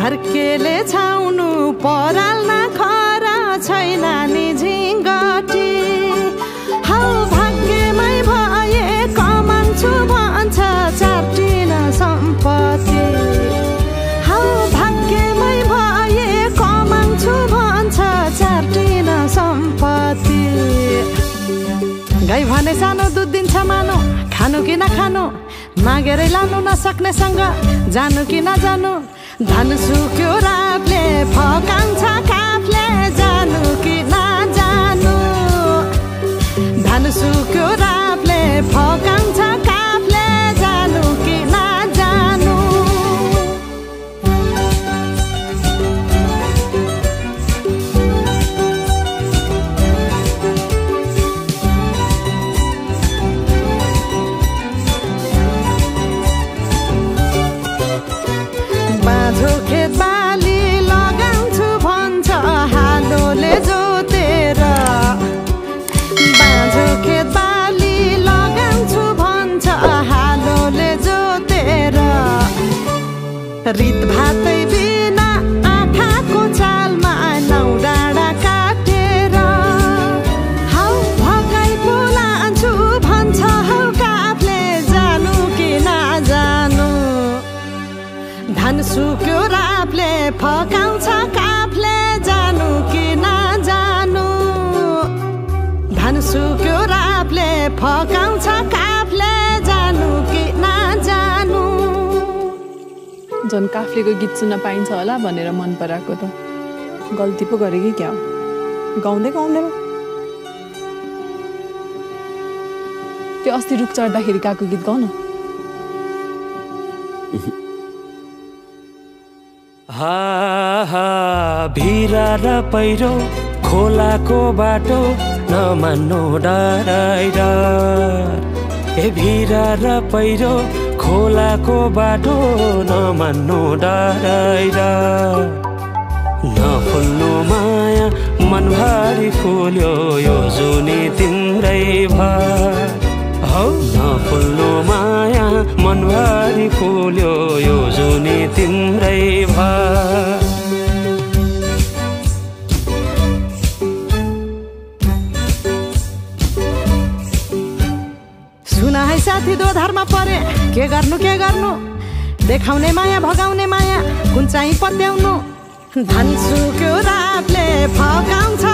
झर्केले छाउनु पराल्न खरा छैन नि झिङ्गटी हौ भाग्यमै भए कमाउँछु भन्छ चाटिन सम्पत्ति हौ भाग्यमै भए कमाउँछु भन्छ चाटिन सम्पत्ति गाई भने सानो दुध दिन्छ मानो खानु कि नखानु मागेरै लानु नसक्नेसँग जानु कि नजानु धन सुक्यो रातले फकाउँछ काफले जानु कि नजानु धन सुक्यो रातले फकाउँछ काफले जानु कि नजानु बाँझो खेत बाली लगाउँछु भन्छ हालोले जोतेर बाँझो खेत बाली लगाउँछु भन्छ हालोले जोतेर रित भातै बिना आँखाको चालमा नौ डाँडा काटेर हौ भगाइ बोलान्छु भन्छ हौ काफले जानु कि नजानु धन सुक्यो रापले फकाउँछ काफले जानु कि नजानु धन सुक्यो रापले फकाउँछ काफले जानु कि नजानु झन् काफलेको गीत सुन्न पाइन्छ होला भनेर मन पराएको त गल्ती पो गरे कि क्या गाउँदै गाउँदैन त्यो अस्ति रुख चढ्दाखेरि गएको गीत गाउन हा हा भिरा र पहिरो खोलाको बाटो नमान्नु डराइर ए भिरा र पहिरो खोलाको बाटो नमान्नु डराइर नफुल्नु माया मनभरि फुल्यो यो जुनी तिम्रै भर हौ नफुल्नु माया मनभरि फुल्यो यो जुनी तिम्रै भर सुना है साथी दोधारमा परे के गर्नु देखाउने माया भगाउने माया कुन चाहिँ पत्याउनु धन सुक्यो रातले फकाउँछ